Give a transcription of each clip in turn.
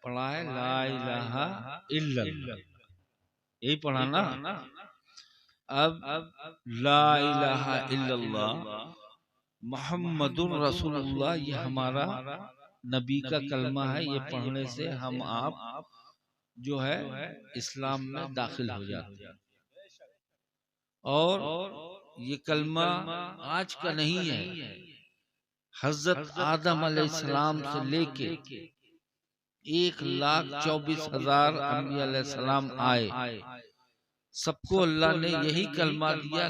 پڑھا ہے لا الہ الا اللہ، یہی پڑھا نا. اب لا الہ الا اللہ محمد الرسول اللہ یہ ہمارا نبی کا کلمہ ہے. یہ پڑھنے سے ہم آپ جو ہے اسلام میں داخل ہو جاتے ہیں. اور یہ کلمہ آج کا نہیں ہے، حضرت آدم علیہ السلام سے لے کے 1,24,000 انبیاء علیہ السلام آئے، سب کو اللہ نے یہی کلمہ دیا.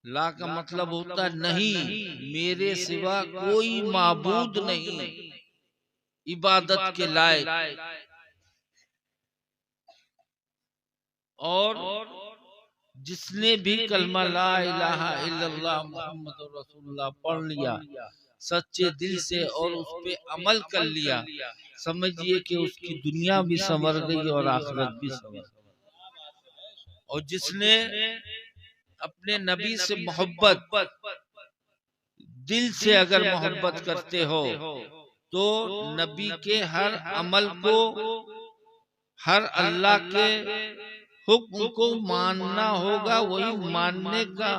لا کا مطلب ہوتا نہیں، میرے سوا کوئی معبود نہیں عبادت کے لائق. اور جس نے بھی کلمہ لا الہ الا اللہ محمد رسول اللہ پڑھ لیا سچے دل سے اور اس پہ عمل کر لیا، سمجھئے کہ اس کی دنیا بھی سنور گئی اور آخرت بھی سنور گئی. اور جس نے اپنے نبی سے محبت، دل سے اگر محبت کرتے ہو تو نبی کے ہر عمل کو، ہر اللہ کے حکم کو ماننا ہوگا. وہی ماننے کا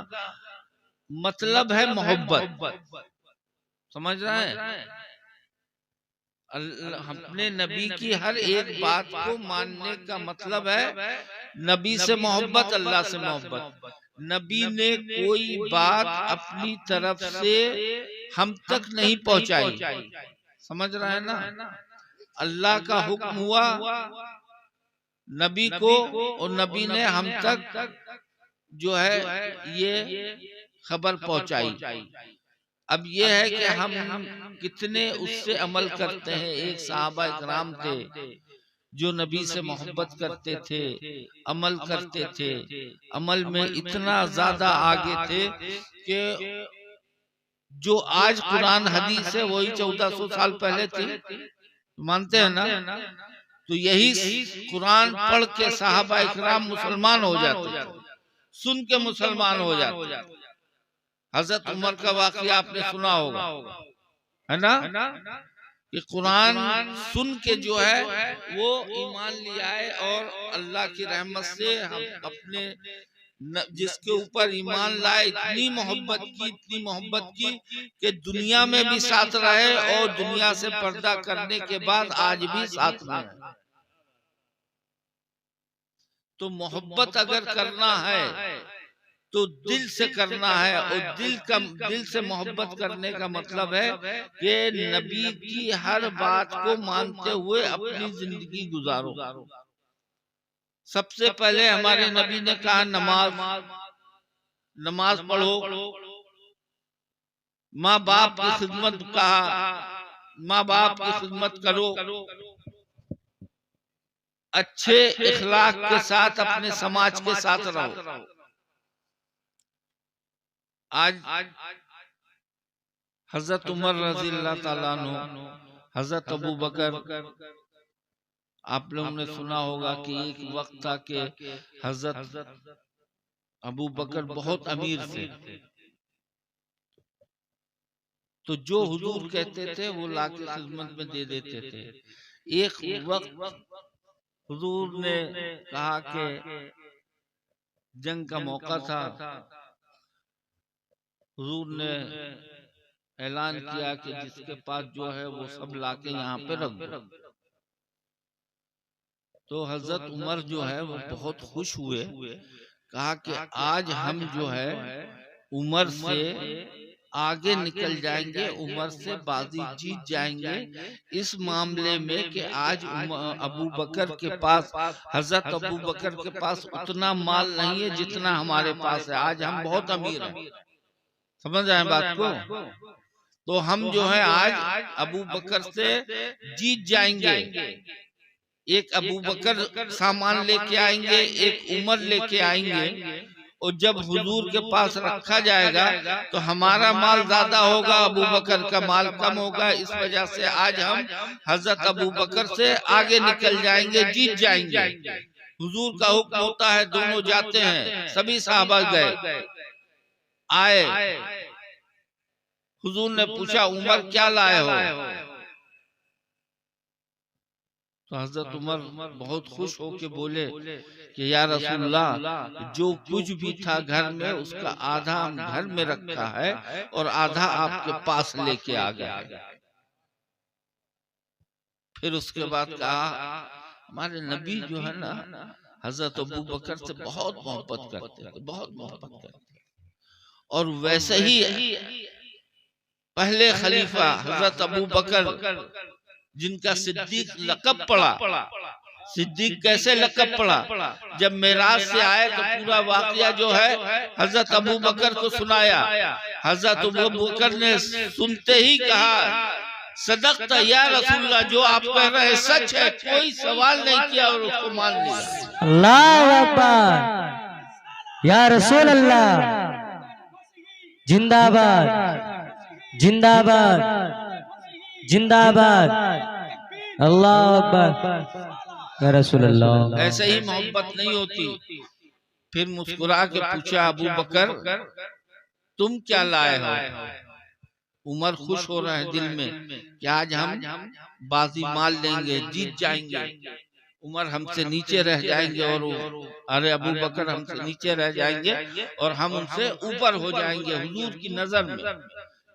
مطلب ہے محبت. سمجھ رہے ہیں؟ اپنے نبی کی ہر ایک بات کو ماننے کا مطلب ہے نبی سے محبت، اللہ سے محبت. نبی نے کوئی بات اپنی طرف سے ہم تک نہیں پہنچائی. سمجھ رہے ہیں نا؟ اللہ کا حکم ہوا نبی کو اور نبی نے ہم تک جو ہے یہ خبر پہنچائی. اب یہ ہے کہ ہم کتنے اس سے عمل کرتے ہیں. ایک صحابہ اکرام تھے جو نبی سے محبت کرتے تھے، عمل کرتے تھے، عمل میں اتنا زیادہ آگے تھے کہ جو آج قرآن حدیث ہے وہی 1400 سال پہلے تھی. مانتے ہیں نا؟ تو یہی قرآن پڑھ کے صحابہ اکرام مسلمان ہو جاتے، سن کے مسلمان ہو جاتے. حضرت عمر کا واقعہ آپ نے سنا ہوگا، ہے نا؟ کہ قرآن سن کے جو ہے وہ ایمان لیا ہے. اور اللہ کی رحمت سے ہم اپنے جس کے اوپر ایمان لائے اتنی محبت کی کہ دنیا میں بھی ساتھ رہے اور دنیا سے پردہ کرنے کے بعد آج بھی ساتھ میں ہے. تو محبت اگر کرنا ہے تو دل سے کرنا ہے. اور دل سے محبت کرنے کا مطلب ہے کہ نبی کی ہر بات کو مانتے ہوئے اپنی زندگی گزارو. سب سے پہلے ہمارے نبی نے کہا نماز پڑھو. ماں باپ کی خدمت کہا، ماں باپ کی خدمت کرو. اچھے اخلاق کے ساتھ اپنے سماج کے ساتھ رہو. آج حضرت عمر رضی اللہ تعالیٰ عنہ، حضرت ابو بکر، آپ لوگوں نے سنا ہوگا کہ ایک وقت تھا کہ حضرت ابو بکر بہت امیر تھے. تو جو حضور کہتے تھے وہ لا کے خدمت میں دے دیتے تھے. ایک وقت حضور نے کہا کہ جنگ کا موقع تھا، حضور نے اعلان کیا کہ جس کے پاس جو ہے وہ سب لا کے یہاں پہ رکھ دو. تو حضرت عمر جو ہے وہ بہت خوش ہوئے، کہا کہ آج ہم جو ہے عمر سے آگے نکل جائیں گے، عمر سے بازی جیت جائیں گے اس معاملے میں کہ آج ابو بکر کے پاس، حضرت ابو بکر کے پاس اتنا مال نہیں ہے جتنا ہمارے پاس ہے. آج ہم بہت امیر ہیں. سمجھ رہے ہیں بات کو؟ تو ہم جو ہے آج ابو بکر سے جیت جائیں گے. ایک ابو بکر سامان لے کے آئیں گے، ایک عمر لے کے آئیں گے. اور جب حضور کے پاس رکھا جائے گا تو ہمارا مال زیادہ ہوگا، ابو بکر کا مال کم ہوگا. اس وجہ سے آج ہم حضرت ابو بکر سے آگے نکل جائیں گے، جیت جائیں گے. حضور کا حکم ہوتا ہے، دونوں جاتے ہیں. سبھی صحابہ گئے، آئے. حضور نے پوچھا عمر کیا لائے ہو؟ تو حضرت عمر بہت خوش ہو کے بولے کہ یا رسول اللہ، جو کچھ بھی تھا گھر میں اس کا آدھا ہم گھر میں رکھا ہے اور آدھا آپ کے پاس لے کے آ گئے۔ پھر اس کے بعد کہا ہمارے نبی جو ہے نا حضرت ابو بکر سے بہت محبت کرتے تھے، بہت محبت کرتے تھے، اور ویسے ہی پہلے خلیفہ حضرت ابو بکر جن کا صدیق لقب پڑا، صدیق کیسے لقب پڑا؟ جب معراج سے آئے تو پورا واقعہ جو ہے حضرت ابو بکر کو سنایا۔ حضرت ابو بکر نے سنتے ہی کہا صدقت یا رسول اللہ، جو آپ کہہ رہے ہیں سچ ہے، کوئی سوال نہیں کیا اور اس کو مان لیا۔ اللہ اکبر، یا رسول اللہ، زندہ باد، زندہ باد، زندہ باد، اللہ اکبر، یا رسول اللہ۔ ایسے ہی محبت نہیں ہوتی۔ پھر مسکرا کے پوچھا ابو بکر تم کیا لائے ہو؟ عمر خوش ہو رہے ہیں دل میں کہ آج ہم بازی مال لیں گے، جیت جائیں گے، عمر ہم سے نیچے رہ جائیں گے، اور ارے ابو بکر ہم سے نیچے رہ جائیں گے اور ہم ان سے اوپر ہو جائیں گے حضور کی نظر میں،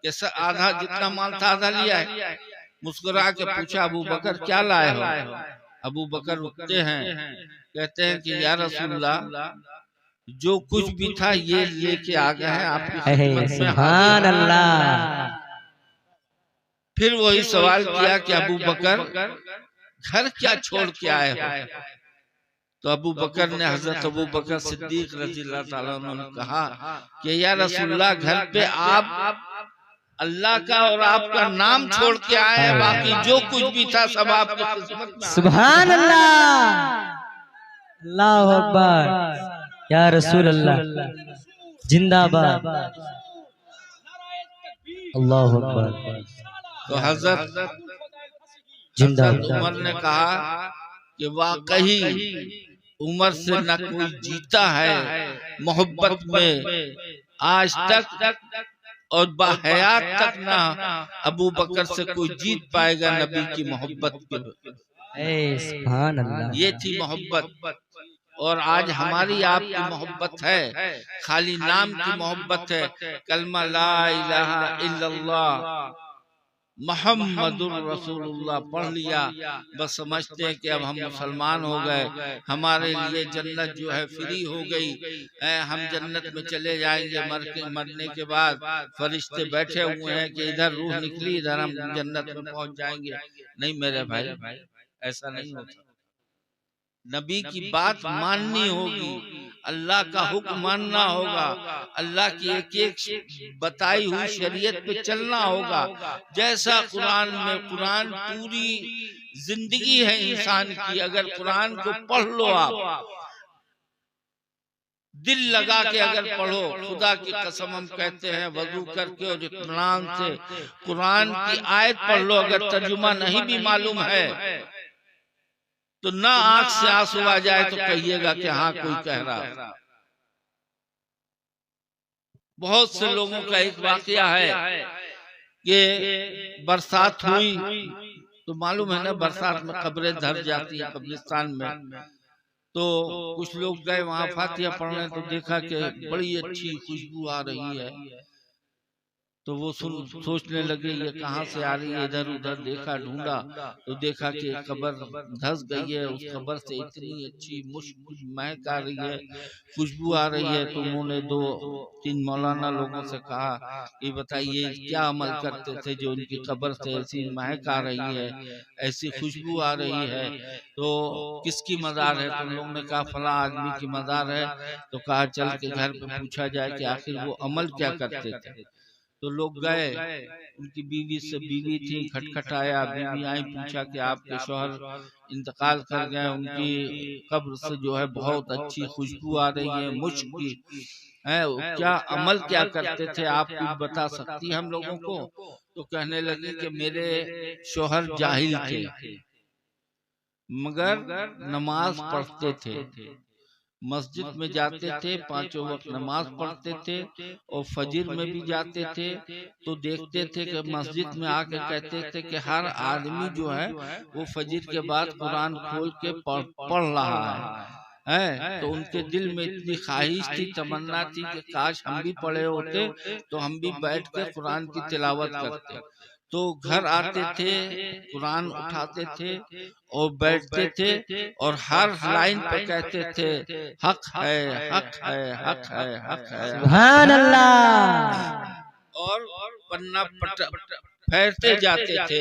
کہ آدھا جتنا مال تھا آدھا لیا ہے۔ مسکرا کے پوچھا ابو بکر کیا لائے ہو؟ ابو بکر اٹھتے ہیں، کہتے ہیں کہ یا رسول اللہ، جو کچھ بھی تھا یہ لے کے آ گئے ہیں آپ کی خدمت میں۔ سبحان اللہ۔ پھر وہی سوال کیا کہ ابو بکر گھر کیا چھوڑ کے آئے ہو؟ تو ابو بکر نے، حضرت ابو بکر صدیق رضی اللہ تعالیٰ عنہ نے کہا کہ یا رسول اللہ، گھر پہ آپ اللہ کا اور آپ کا نام چھوڑ کے آئے ہیں، باقی جو کچھ بھی تھا سب آپ کی خدمت میں۔ سبحان اللہ، اللہ اکبر، یا رسول اللہ، زندہ باد، اللہ اکبر۔ تو حضرت عمر نے کہا کہ واقعی عمر سے نہ کوئی جیتا ہے محبت میں آج تک، اور باحیات تک نہ ابو بکر سے کوئی جیت پائے گا نبی کی محبت کے۔ سبحان اللہ، یہ تھی محبت، اور آج ہماری آپ کی محبت ہے، خالی نام کی محبت ہے، کلمہ لا الہ الا اللہ محمد الرسول اللہ پڑھ لیا، بس سمجھتے ہیں کہ اب ہم مسلمان ہو گئے، ہمارے لیے جنت جو ہے فری ہو گئی، ہم جنت میں چلے جائیں گے، مرنے کے بعد فرشتے بیٹھے ہوئے ہیں کہ ادھر روح نکلی، ادھر ہم جنت میں پہنچ جائیں گے۔ نہیں میرے بھائی، ایسا نہیں ہوتا۔ نبی کی بات ماننی ہوگی، اللہ کا حکم ماننا ہوگا، اللہ کی ایک ایک بتائی ہوئی شریعت پہ چلنا ہوگا، جیسا قرآن میں۔ قرآن پوری زندگی ہے انسان کی، اگر قرآن کو پڑھ لو، آپ دل لگا کے اگر پڑھو، خدا کی قسم ہم کہتے ہیں وضو کر کے اور اطمینان سے قرآن کی آیت پڑھ لو، اگر ترجمہ نہیں بھی معلوم ہے تو نہ آنکھ سے آنسو آ جائے تو کہیے گا کہ ہاں کوئی کہہ رہا۔ بہت سے لوگوں کا ایک واقعہ ہے کہ برسات ہوئی تو معلوم ہے نا برسات میں قبریں دھر جاتی ہیں قبرستان میں، تو کچھ لوگ گئے وہاں فاتحہ پڑھنے، تو دیکھا کہ بڑی اچھی خوشبو آ رہی ہے، تو وہ سوچنے لگے یہ کہاں سے آ رہی ہے، ادھر ادھر دیکھا، ڈھونڈا تو دیکھا کہ قبر دھس گئی ہے، اس قبر سے اتنی اچھی مہک آ رہی ہے، خوشبو آ رہی ہے۔ تو انہوں نے دو تین مولانا لوگوں سے کہا کہ بتائیے کیا عمل کرتے تھے جو ان کی قبر سے ایسی مہک آ رہی ہے، ایسی خوشبو آ رہی ہے، تو کس کی مزار ہے؟ تو ان لوگوں نے کہا فلاں آدمی کی مزار ہے۔ تو کہا چل کے گھر پہ پوچھا جائے کہ آخر وہ عمل کیا کرتے تھے۔ تو لوگ گئے، ان کی بیوی سے، بیوی تھی، کھٹکھٹایا، بیوی آئی، پوچھا کہ آپ کے شوہر انتقال کر گئے، ان کی قبر سے جو ہے بہت اچھی خوشبو آ رہی ہے، مشک کی ہے، کیا عمل کیا کرتے تھے آپ کچھ بتا سکتی ہم لوگوں کو؟ تو کہنے لگے کہ میرے شوہر جاہل تھے مگر نماز پڑھتے تھے، مسجد میں جاتے تھے، پانچوں وقت نماز پڑھتے تھے اور فجر میں بھی جاتے تھے، تو دیکھتے تھے کہ مسجد میں آ کے کہتے تھے کہ ہر آدمی جو ہے وہ فجر کے بعد قرآن کھول کے پڑھ رہا ہے، تو ان کے دل میں اتنی خواہش تھی، تمنا تھی کہ کاش ہم بھی پڑھے ہوتے تو ہم بھی بیٹھ کے قرآن کی تلاوت کرتے۔ تو گھر آتے تھے، قرآن اٹھاتے تھے اور بیٹھتے تھے اور ہر لائن پہ کہتے تھے حق ہے، حق ہے، حق ہے، حق ہے، سبحان اللہ، اور پنا پھیرتے جاتے تھے۔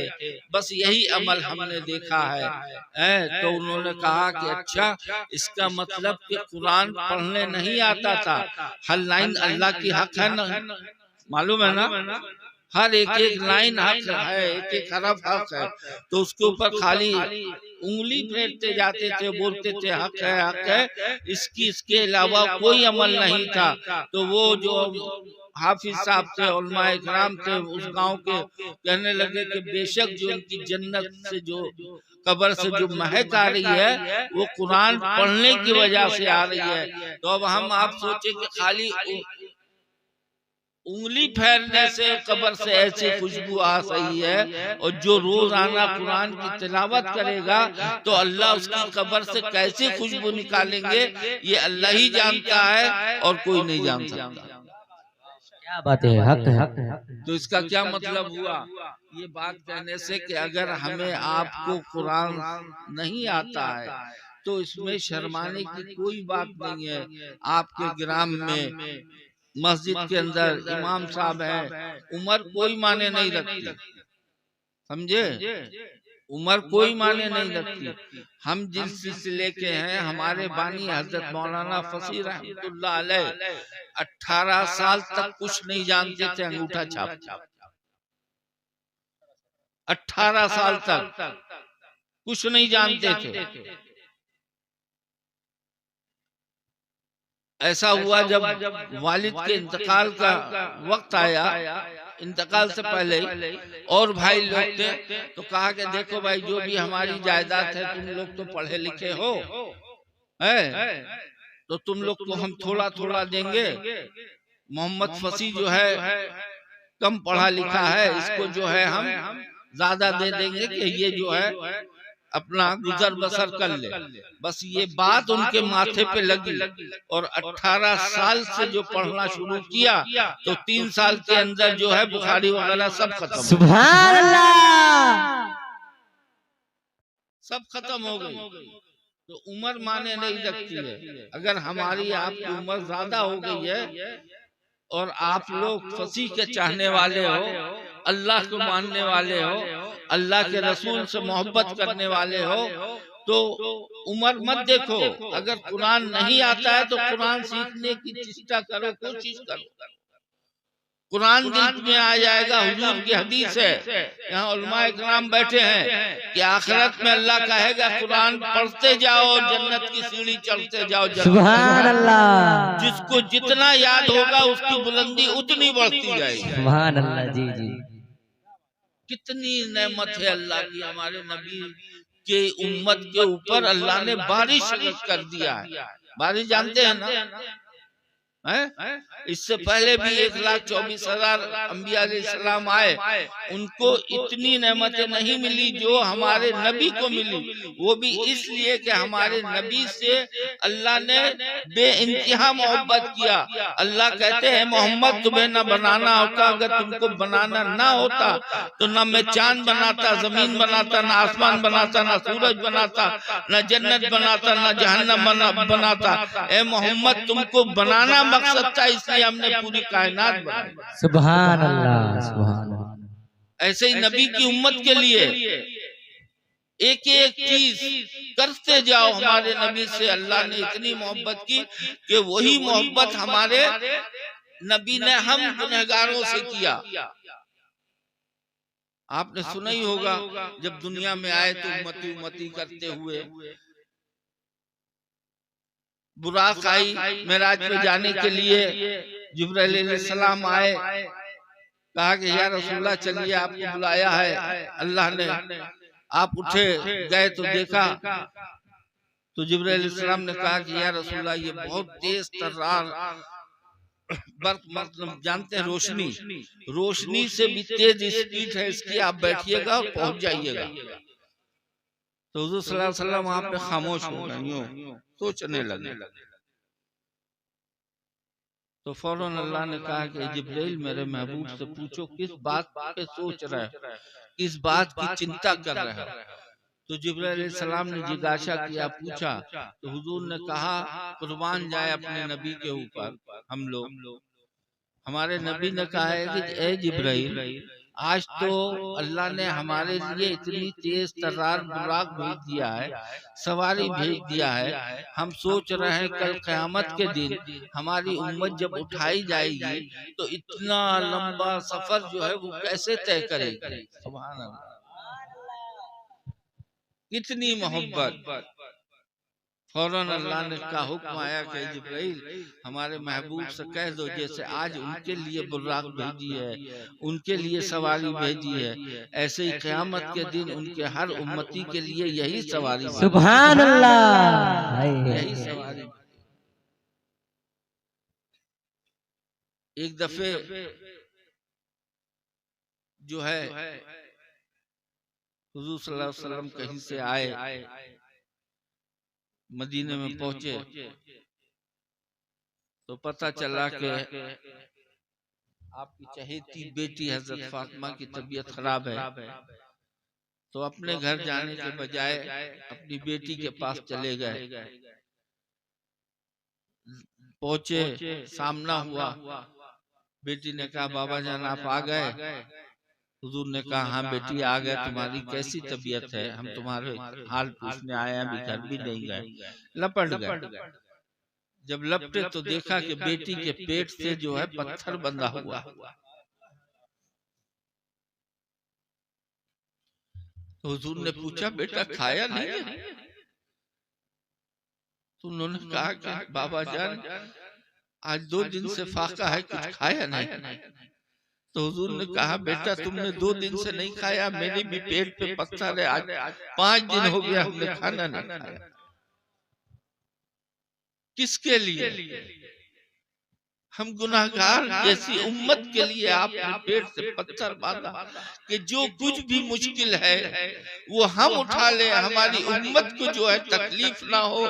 بس یہی عمل ہم نے دیکھا ہے۔ تو انہوں نے کہا کہ اچھا، اس کا مطلب کہ قرآن پڑھنے نہیں آتا تھا، ہر لائن اللہ کی حق ہے نا، معلوم ہے نا، ہر ایک لائن حق ہے، ایک حرف حق ہے، تو اس کے اوپر خالی انگلی پھیرتے جاتے تھے، بولتے تھے حق ہے، حق ہے، اس کے علاوہ کوئی عمل نہیں تھا۔ تو وہ جو حافظ صاحب تھے، علماء اکرام تھے اس گاؤں کے، کہنے لگے کہ بے شک جو ان کی جنت سے جو قبر سے جو مہک آ رہی ہے وہ قرآن پڑھنے کی وجہ سے آ رہی ہے۔ تو اب ہم آپ سوچیں کہ خالی انگلی پھیرنے سے قبر سے ایسی خوشبو آ رہی ہے، اور جو روزانہ قرآن کی تلاوت کرے گا تو اللہ اس کی قبر سے کیسی خوشبو نکالیں گے یہ اللہ ہی جانتا ہے اور کوئی نہیں جان سکتا۔ کیا بات ہے، حق ہے۔ تو اس کا کیا مطلب ہوا یہ بات کہنے سے کہ اگر ہمیں آپ کو قرآن نہیں آتا ہے تو اس میں شرمانے کی کوئی بات نہیں ہے۔ آپ کے گرام میں مسجد کے اندر امام صاحب ہیں، عمر کوئی معنی نہیں رکھتی، سمجھے، عمر کوئی معنی نہیں رکھتی۔ ہم جس سلسلے کے ہیں، ہمارے بانی حضرت مولانا فصیح رحمت اللہ علیہ 18 سال تک کچھ نہیں جانتے تھے انگوٹھا چھاپ، 18 سال تک کچھ نہیں جانتے تھے۔ ایسا ہوا جب والد کے انتقال کا وقت آیا، انتقال سے پہلے اور بھائی لوگ تھے، تو کہا کہ دیکھو بھائی جو بھی ہماری جائیداد ہے، تم لوگ تو پڑھے لکھے ہو، تو تم لوگ کو ہم تھوڑا تھوڑا دیں گے۔ محمد فصیح جو ہے کم پڑھا لکھا ہے، اس کو جو ہے ہم زیادہ دے دیں گے کہ یہ جو ہے اپنا گزر بسر کر لے۔ بس یہ بات ان کے ماتھے پہ لگی، اور 18 سال سے جو پڑھنا شروع کیا تو 3 سال کے اندر جو ہے بخاری وغیرہ سب ختم، سبحان اللہ، سب ختم ہو گئی۔ تو عمر مانے نہیں رکھتی ہے۔ اگر ہماری آپ کی عمر زیادہ ہو گئی ہے اور آپ لوگ فصیح کے چاہنے والے ہو، اللہ کو ماننے والے ہو، اللہ کے رسول سے محبت کرنے والے ہو، تو عمر مت دیکھو۔ اگر قرآن نہیں آتا ہے تو قرآن سیکھنے کی چیسٹا کرو، کوشش کرو، قرآن دل میں آ جائے گا۔ حضور کی حدیث ہے، یہاں علماء اکرام بیٹھے ہیں، کہ آخرت میں اللہ کہے گا قرآن پڑھتے جاؤ، جنت کی سیڑھی چڑھتے جاؤ۔ سبحان اللہ، جس کو جتنا یاد ہوگا اس کی بلندی اتنی بڑھتی جائے گی۔ سبحان اللہ، جی جی، کتنی نعمت ہے اللہ کی، ہمارے نبی کے امت کے اوپر اللہ نے بارش کر دیا ہے۔ بارش جانتے ہیں نا، اس سے پہلے بھی 1,24,000 انبیاء علیہ السلام آئے، ان کو اتنی نعمتیں نہیں ملی جو ہمارے نبی کو ملی۔ وہ بھی اس لیے کہ ہمارے نبی سے اللہ نے بے انتہا محبت کیا۔ اللہ کہتے ہیں محمد تمہیں نہ بنانا ہوتا، اگر تم کو بنانا نہ ہوتا تو نہ میں چاند بناتا، زمین بناتا، نہ آسمان بناتا، نہ سورج بناتا، نہ جنت بناتا، نہ جہنم بناتا۔ اے محمد تم کو بنانا مقصد تھا، اس لیے ہم نے پوری کائنات بنائی۔ سبحان اللہ، سبحان اللہ۔ ایسے ہی نبی کی امت کے لیے ایک ایک چیز کرتے جاؤ۔ ہمارے نبی سے اللہ نے اتنی محبت کی کہ وہی محبت ہمارے نبی نے ہم گنہگاروں سے کیا۔ آپ نے سنا ہی ہوگا جب دنیا میں آئے تو امتی امتی کرتے ہوئے براق آئی، معراج پہ جانے کے لیے جبرائیل علیہ السلام آئے، کہا کہ یا رسول اللہ چلیے آپ کو بلایا ہے اللہ نے۔ آپ اٹھے گئے تو دیکھا تو جبرائیل علیہ السلام نے کہا کہ یا رسول اللہ یہ بہت تیز ترار برق، مطلب جانتے ہیں روشنی سے بھی تیز اسپیڈ ہے اس کی، آپ بیٹھیے گا اور پہنچ جائیے گا۔ تو حضور صلی اللہ علیہ وسلم وہاں پہ خاموش ہو گئے، یوں سوچنے لگے۔ تو فوراً اللہ نے کہا کہ جبرائیل میرے محبوب سے پوچھو کس بات پہ سوچ رہا ہے، کس بات کی چنتا کر رہا ہے۔ تو جبرائیل علیہ السلام نے جگاشا کیا، پوچھا تو حضور نے کہا قربان جائے اپنے نبی کے اوپر ہم لوگ، ہمارے نبی نے کہا ہے کہ اے جبرائیل آج تو اللہ نے ہمارے لیے اتنی تیز ترار براق بھیج دیا ہے، سواری بھیج دیا ہے، ہم سوچ رہے ہیں کل قیامت کے دن ہماری امت جب اٹھائی جائے گی تو اتنا لمبا سفر جو ہے وہ کیسے طے کرے گی۔ سبحان اللہ، کتنی محبت۔ فوراً اللہ نے کا حکم آیا کہ جبرائیل ہمارے محبوب سے کہہ دو جیسے آج ان کے لیے براق بھیجی ہے، ان کے لیے سواری بھیجی ہے، ایسے ہی قیامت کے دن ان کے ہر امتی کے لیے یہی سواری، سبحان اللہ، یہی سواری۔ ایک دفعے جو ہے حضور صلی اللہ علیہ وسلم کہیں سے آئے، مدینے میں پہنچے تو پتہ چلا کہ آپ کی چہیتی بیٹی حضرت فاطمہ کی طبیعت خراب ہے۔ تو اپنے گھر جانے کے بجائے اپنی بیٹی کے پاس چلے گئے، پہنچے، سامنا ہوا، بیٹی نے کہا بابا جان آپ آ گئے؟ حضور نے کہا ہاں بیٹی آ گئے، تمہاری کیسی طبیعت ہے؟ ہم تمہارے حال پوچھنے آئے ہیں، ابھی گھر بھی نہیں گئے۔ لپٹ گئے، جب لپٹے تو دیکھا کہ بیٹی کے پیٹ سے جو ہے پتھر بندھا ہوا۔ تو حضور نے پوچھا بیٹا کھایا نہیں ہے؟ تو انہوں نے کہا کہ بابا جان آج 2 دن سے فاقہ ہے، کچھ کھایا نہیں۔ تو حضور نے کہا بیٹا تم نے 2 دن سے نہیں کھایا، میرے بھی پیٹ پہ پتھر ہے، آج 5 دن ہو گیا ہم نے کھانا نہیں کھایا۔ کس کے لیے؟ ہم گناہگار جیسی امت کے لیے آپ نے پیٹ سے پتھر باندھا کہ جو کچھ بھی مشکل ہے وہ ہم اٹھا لیں، ہماری امت کو جو ہے تکلیف نہ ہو،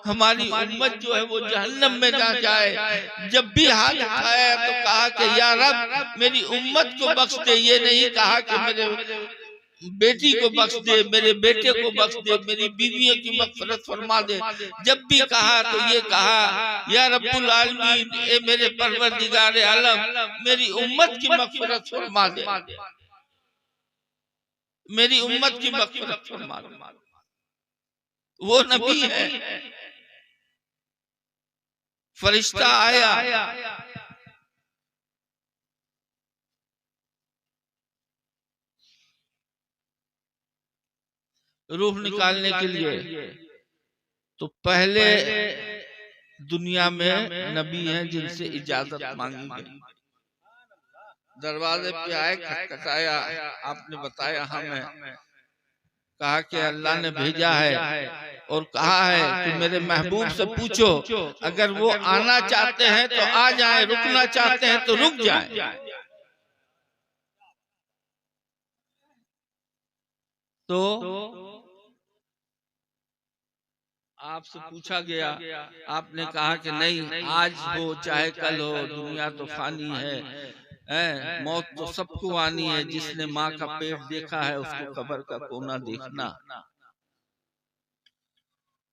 ہماری امت جو ہے وہ جہنم میں نہ جائے۔ جب بھی ہاتھ اٹھایا تو کہا کہ یا رب میری امت کو بخش دے، یہ نہیں کہا کہ میرے بیٹی کو بخش دے، میرے بیٹے کو بخش دے، میری بیویوں کی مغفرت فرما دے۔ جب بھی کہا تو یہ کہا یا رب العالمین اے میرے پروردگار عالم میری امت کی مغفرت فرما دے، میری امت کی مغفرت فرما دے۔ وہ نبی ہے، فرشتہ آیا، روح نکالنے کے لیے۔ تو پہلے دنیا میں نبی ہیں جن سے اجازت مانگی گئی، دروازے پہ آئے، کھٹکھٹایا، آپ نے بتایا ہمیں، کہا کہ اللہ نے بھیجا ہے اور کہا ہے کہ میرے محبوب سے پوچھو اگر وہ آنا چاہتے ہیں تو آ جائیں، رکنا چاہتے ہیں تو رک جائیں۔ تو آپ سے پوچھا گیا، آپ نے کہا کہ نہیں، آج ہو چاہے کل ہو، دنیا تو فانی ہے، موت تو سب کو آنی ہے، جس نے ماں کا پیٹ دیکھا ہے اس کو قبر کا کونا دیکھنا۔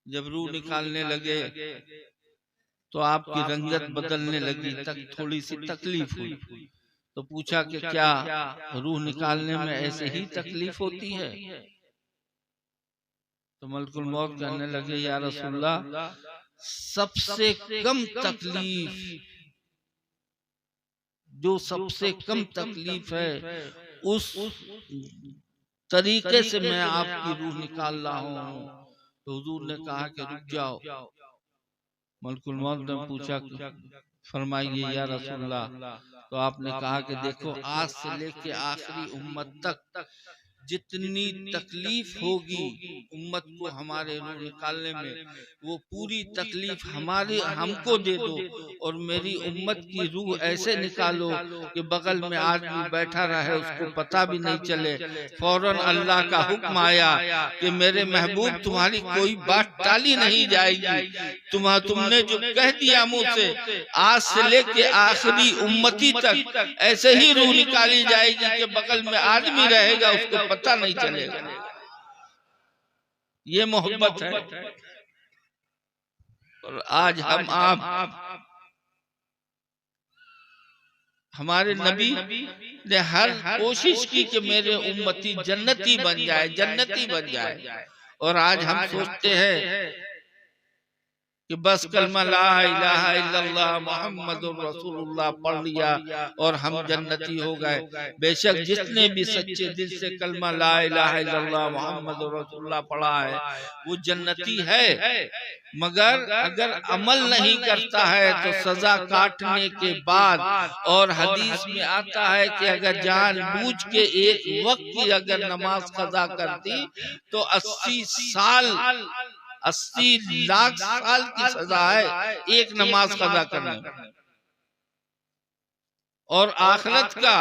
جب روح نکالنے لگے تو آپ کی رنگت بدلنے لگی، تھوڑی سی تکلیف ہوئی۔ تو پوچھا کہ کیا روح نکالنے میں ایسے ہی تکلیف ہوتی ہے؟ تو ملک الموت کہنے لگے یا رسول اللہ سب سے کم تکلیف، جو سب سے کم تکلیف ہے اس طریقے سے میں آپ کی روح نکال رہا ہوں۔ تو حضور نے کہا کہ رک جاؤ۔ ملک الموت نے پوچھا فرمائیے یا رسول اللہ۔ تو آپ نے کہا کہ دیکھو آج سے لے کے آخری امت تک جتنی تکلیف ہوگی امت کو ہمارے روح نکالنے میں، وہ پوری تکلیف ہم کو دے دو، اور میری امت کی روح ایسے نکالو کہ بغل میں آدمی بیٹھا رہے اس کو پتہ بھی نہیں چلے، فوراً اللہ کا حکم آیا کہ میرے محبوب تمہاری کوئی بات ٹالی نہیں جائے گی، تم نے جو کہہ دیا منہ سے، آج سے لے کے آخری امتی تک ایسے ہی روح نکالی جائے گی کہ بغل میں آدمی رہے گا اس کو پتہ نہیں چلے گا۔ یہ محبت ہے۔ اور آج ہم آپ ہمارے نبی نے ہر کوشش کی کہ میرے امتی جنتی بن جائے، جنتی بن جائے، اور آج ہم سوچتے ہیں کہ بس کلمہ لا الہ الا اللہ محمد رسول اللہ پڑھ لیا اور ہم جنتی ہو گئے۔ بے شک جتنے بھی سچے دل سے کلمہ لا الہ الا اللہ محمد رسول اللہ پڑھا ہے وہ جنتی ہے، مگر اگر عمل نہیں کرتا ہے تو سزا کاٹنے کے بعد، اور حدیث میں آتا ہے کہ اگر جان بوجھ کے ایک وقت کی اگر نماز قضا کرتی تو 80 لاکھ سال کی سزا ہے ایک نماز قضا کرنے میں، اور آخرت کا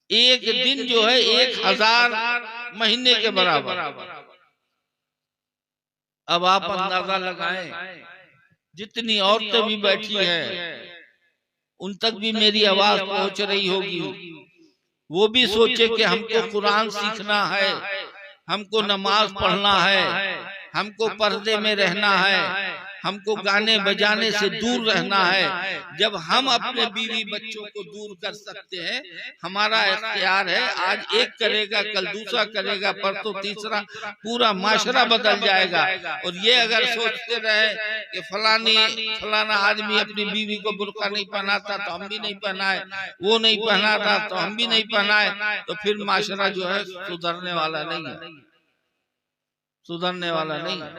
ایک دن جو ہے 1000 مہینے کے برابر۔ اب آپ اندازہ لگائیں جتنی عورتیں بھی بیٹھی ہیں ان تک بھی میری آواز پہنچ رہی ہوگی، وہ بھی سوچے کہ ہم کو قرآن سیکھنا ہے، ہم کو نماز پڑھنا ہے، ہم کو پردے میں رہنا ہے، ہم کو گانے بجانے سے دور رہنا ہے۔ جب ہم اپنے بیوی بچوں کو دور کر سکتے ہیں، ہمارا اختیار ہے، آج ایک کرے گا کل دوسرا کرے گا پرسوں تیسرا، پورا معاشرہ بدل جائے گا۔ اور یہ اگر سوچتے رہے کہ فلانا آدمی اپنی بیوی کو برقع نہیں پہناتا تو ہم بھی نہیں پہنائے، وہ نہیں پہناتا تو ہم بھی نہیں پہنائے، تو پھر معاشرہ جو ہے سدھرنے والا نہیں ہے، سدھرنے والا نہیں ہے۔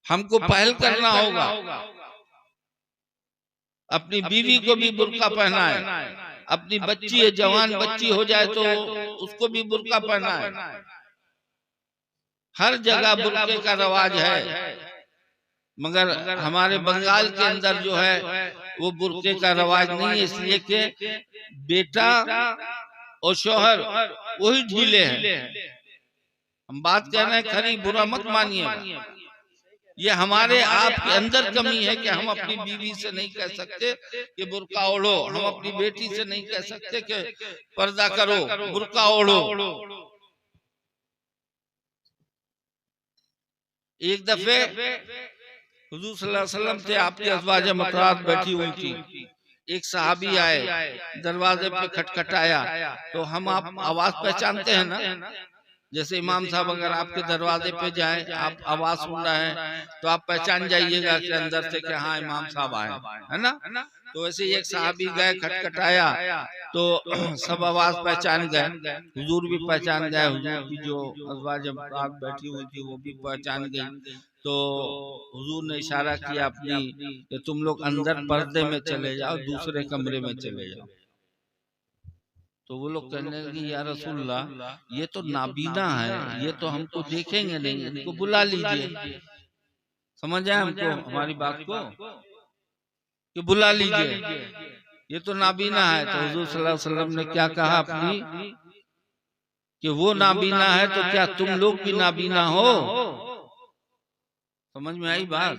ہم کو پہل کرنا ہوگا، اپنی بیوی کو بھی برقع پہنائے، اپنی بچی ہے جوان بچی ہو جائے تو اس کو بھی برقع پہنائے۔ ہر جگہ برقعے کا رواج ہے، مگر ہمارے بنگال کے اندر جو ہے وہ برقعے کا رواج نہیں ہے، اس لیے کہ بیٹا اور شوہر وہی ڈھیلے ہیں۔ ہم بات کہہ رہے ہیں کھری، برا مت مانیے، یہ ہمارے آپ کے اندر کمی ہے کہ ہم اپنی بیوی سے نہیں کہہ سکتے کہ برقع اوڑھو، ہم اپنی بیٹی سے نہیں کہہ سکتے کہ پردہ کرو، برقع اوڑھو۔ ایک دفعہ حضور صلی اللہ علیہ وسلم تھے، آپ کی ازواج مطہرات بیٹھی ہوئی تھی، ایک صحابی آئے، دروازے پہ کھٹکھٹایا، تو ہم آپ آواز پہچانتے ہیں نا، جیسے امام صاحب اگر آپ کے دروازے پہ جائیں، آپ آواز سن رہے ہیں تو آپ پہچان جائیے گا کہ اندر سے کہ ہاں امام صاحب آئے، ہے نا؟ تو ایسے ایک صحابی گئے، کھٹکھٹایا تو سب آواز پہچان گئے، حضور بھی پہچان گئے، حضور کی جو ازواج مطہرات بیٹھی ہوئی تھی وہ بھی پہچان گئی۔ تو حضور نے اشارہ کیا اپنی کہ تم لوگ اندر پردے میں چلے جاؤ، دوسرے کمرے میں چلے جاؤ۔ تو وہ لوگ کہنے لگے یا رسول اللہ یہ تو نابینا ہے، یہ تو ہم کو دیکھیں گے نہیں، ان کو بلا لیجئے۔ سمجھ آئے ہم کو ہماری بات کو کہ بلا لیجئے، یہ تو نابینا ہے۔ تو حضور صلی اللہ علیہ وسلم نے کیا کہا اپنی کہ وہ نابینا ہے تو کیا تم لوگ بھی نابینا ہو؟ سمجھ میں آئی بات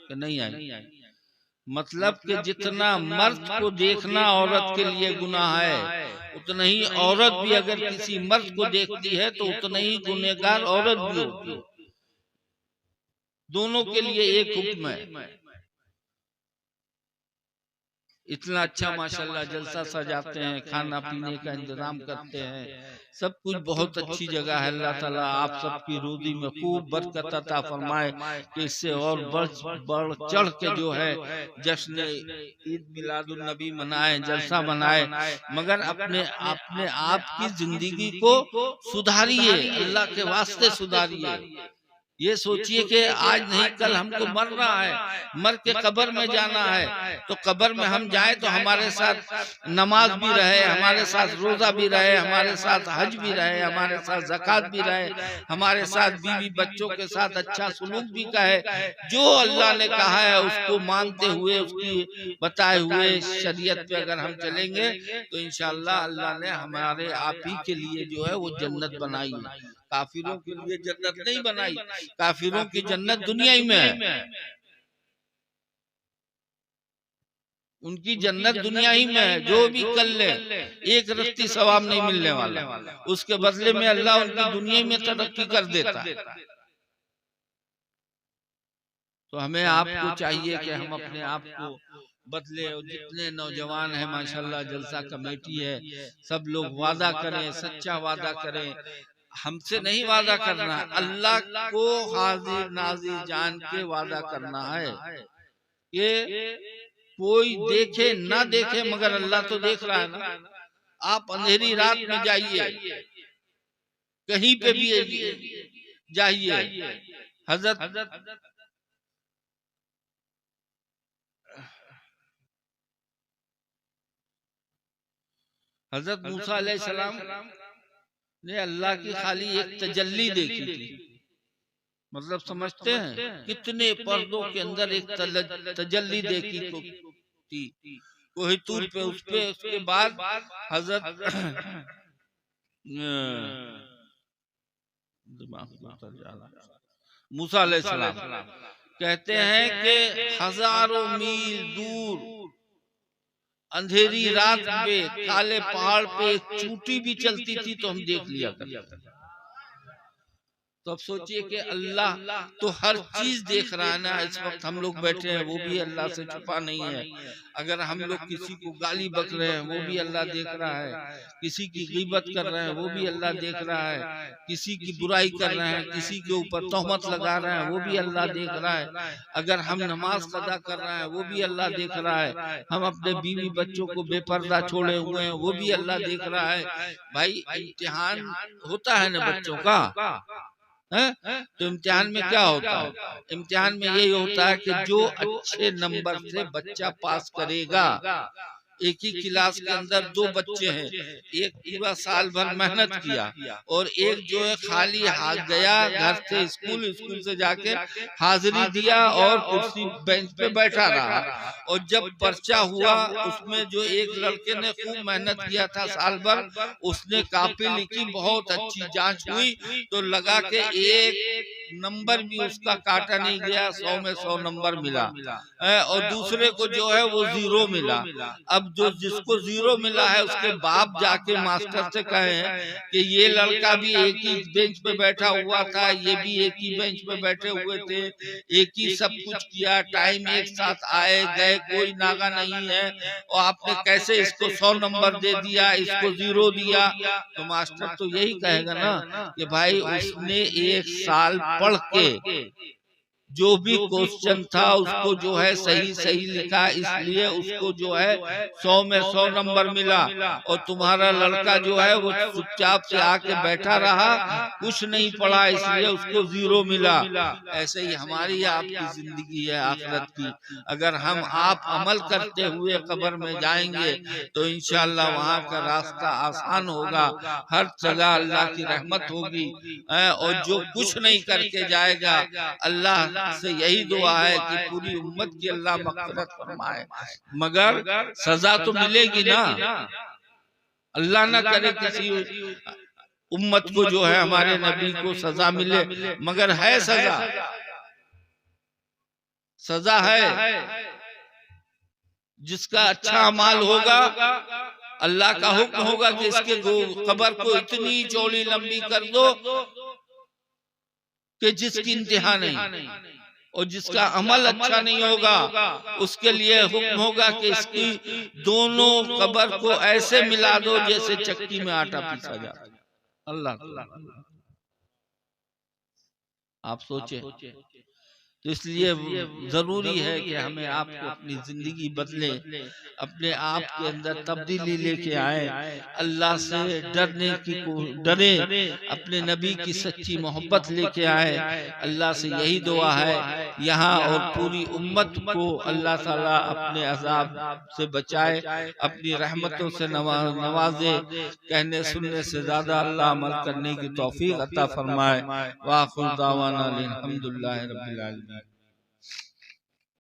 کہ نہیں آئی؟ مطلب کہ جتنا مرد کو دیکھنا عورت کے لیے گناہ ہے، اتنا ہی عورت بھی اگر کسی مرد کو دیکھتی ہے تو اتنا ہی گنہگار عورت بھی ہوتی ہے۔ دونوں کے لیے ایک حکم ہے۔ اتنا اچھا ماشاءاللہ جلسہ سجاتے ہیں، کھانا پینے کا انتظام کرتے ہیں، سب کچھ بہت اچھی جگہ ہے۔ اللہ تعالیٰ آپ سب کی روزی میں خوب برکت عطا فرمائے کہ اس سے اور بڑھ چڑھ کے جو ہے جشن عید میلاد النبی منائے، جلسہ منائے، مگر اپنے آپ کی زندگی کو سدھاریے، اللہ کے واسطے سدھاریے۔ یہ سوچئے کہ آج نہیں کل ہم کو مرنا ہے، مر کے قبر میں جانا ہے، تو قبر میں ہم جائیں تو ہمارے ساتھ نماز بھی رہے، ہمارے ساتھ روزہ بھی رہے، ہمارے ساتھ حج بھی رہے، ہمارے ساتھ زکوٰۃ بھی رہے، ہمارے ساتھ بیوی بچوں کے ساتھ اچھا سلوک بھی کہے۔ جو اللہ نے کہا ہے اس کو مانتے ہوئے، اس کی بتائے ہوئے شریعت پہ اگر ہم چلیں گے تو انشاءاللہ اللہ نے ہمارے آپ ہی کے لیے جو ہے وہ جنت بنائی ہے، کافروں کے لیے جنت نہیں بنائی۔ کافروں کی جنت دنیا ہی میں ہے، ان کی جنت دنیا ہی میں ہے، جو بھی کر لے ایک رتی ثواب نہیں ملنے والا، اس کے بدلے میں اللہ ان کی دنیا میں ترقی کر دیتا ہے۔ تو ہمیں آپ کو چاہیے کہ ہم اپنے آپ کو بدلے، اور جتنے نوجوان ہیں ماشاءاللہ جلسہ کمیٹی ہے، سب لوگ وعدہ کریں، سچا وعدہ کریں۔ ہم سے نہیں وعدہ کرنا، اللہ کو حاضر ناظر جان کے وعدہ کرنا ہے کہ کوئی دیکھے نہ دیکھے مگر اللہ تو دیکھ رہا ہے نا۔ آپ اندھیری رات میں جائیے، کہیں پہ بھی جائیے، حضرت موسیٰ علیہ السلام نے اللہ کی خالی ایک تجلی دیکھی تھی، مطلب سمجھتے ہیں کتنے پردوں کے اندر ایک تجلی دیکھی تھی کوہ طور پہ، اس کے بعد حضرت موسیٰ علیہ السلام کہتے ہیں کہ ہزاروں میل دور اندھیری رات پہ کالے پہاڑ پہ ایک چوٹی بھی چلتی تھی تو ہم دیکھ لیا کرتے تھے۔ تو اب سوچئے کہ اللہ تو ہر چیز دیکھ رہا ہے نا۔ اس وقت ہم لوگ بیٹھے ہیں وہ بھی اللہ سے چھپا نہیں ہے، اگر ہم لوگ کسی کو گالی بک رہے ہیں وہ بھی اللہ دیکھ رہا ہے، کسی کی غیبت کر رہے ہیں وہ بھی اللہ دیکھ رہا ہے، کسی کی برائی کر رہے ہیں، کسی کے اوپر تہمت لگا رہے ہیں وہ بھی اللہ دیکھ رہا ہے، اگر ہم نماز قضا کر رہے ہیں وہ بھی اللہ دیکھ رہا ہے، ہم اپنے بیوی بچوں کو بے پردہ چھوڑے ہوئے ہیں وہ بھی اللہ دیکھ رہا ہے۔ بھائی امتحان ہوتا ہے نا بچوں کا، تو امتحان میں کیا ہوتا ہے؟ امتحان میں یہی ہوتا ہے کہ جو اچھے نمبر سے بچہ پاس کرے گا، ایک ہی کلاس کے اندر دو بچے ہیں، ایک پورا سال بھر محنت کیا اور ایک جو ہے خالی ہاتھ گیا گھر سے اسکول سے جا کے حاضری دیا اور کرسی بینچ پہ بیٹھا رہا، اور جب پرچہ ہوا اس میں جو ایک لڑکے نے خوب محنت کیا تھا سال بھر، اس نے کاپی لکھی، بہت اچھی جانچ ہوئی تو لگا کہ ایک نمبر بھی اس کا کاٹا نہیں گیا، 100 میں 100 نمبر ملا، اور دوسرے کو جو ہے وہ 0 ملا۔ اب جو جس کو 0 ملا ہے اس کے باپ جا کے ماسٹر سے کہے کہ یہ لڑکا بھی ایک ہی بینچ پہ بیٹھا ہوا تھا، یہ بھی ایک ہی بینچ پہ بیٹھے ہوئے تھے، ایک ہی سب کچھ کیا، ٹائم ایک ساتھ آئے گئے، کوئی ناغہ نہیں ہے، اور آپ نے کیسے اس کو 100 نمبر دے دیا، اس کو 0 دیا؟ تو ماسٹر تو یہی کہے گا نا کہ بھائی اس نے ایک سال پڑھ کے جو بھی کوسچن تھا اس کو جو ہے صحیح لکھا، اس لیے اس کو جو ہے 100 میں 100 نمبر ملا، اور تمہارا لڑکا جو ہے وہ چپ چاپ سے آ کے بیٹھا رہا، کچھ نہیں پڑھا، اس لیے اس کو 0 ملا۔ ایسے ہی ہماری آپ کی زندگی ہے آخرت کی، اگر ہم آپ عمل کرتے ہوئے قبر میں جائیں گے تو انشاءاللہ وہاں کا راستہ آسان ہوگا، ہر جگہ اللہ کی رحمت ہوگی، اور جو کچھ نہیں کر کے جائے گا اللہ سے یہی دعا ہے کہ پوری امت کی اللہ مغفرت فرمائے، مگر سزا تو ملے گی نا، اللہ نہ کرے کسی امت کو جو ہے ہمارے نبی کو سزا ملے، مگر ہے سزا ہے، جس کا اچھا اعمال ہوگا اللہ کا حکم ہوگا کہ اس کے قبر کو اتنی چوڑی لمبی کر دو کہ جس کی انتہا نہیں، اور جس کا عمل اچھا نہیں ہوگا اس کے لیے حکم ہوگا کہ اس کی دونوں قبر کو ایسے ملا دو جیسے چکی میں آٹا پیسا جاتا۔ اللہ آپ سوچیں تو اس لیے ضروری ہے کہ ہمیں آپ کو اپنی زندگی بدلے، اپنے آپ کے اندر تبدیلی لے کے آئے، اللہ سے ڈرنے کی ڈرے، اپنے نبی کی سچی محبت لے کے آئے۔ اللہ سے یہی دعا ہے یہاں اور پوری امت کو اللہ تعالیٰ اپنے عذاب سے بچائے، اپنی رحمتوں سے نوازے، کہنے سننے سے زیادہ اللہ عمل کرنے کی توفیق عطا فرمائے۔ وآخر دعوانا الحمدللہ رب العالمین۔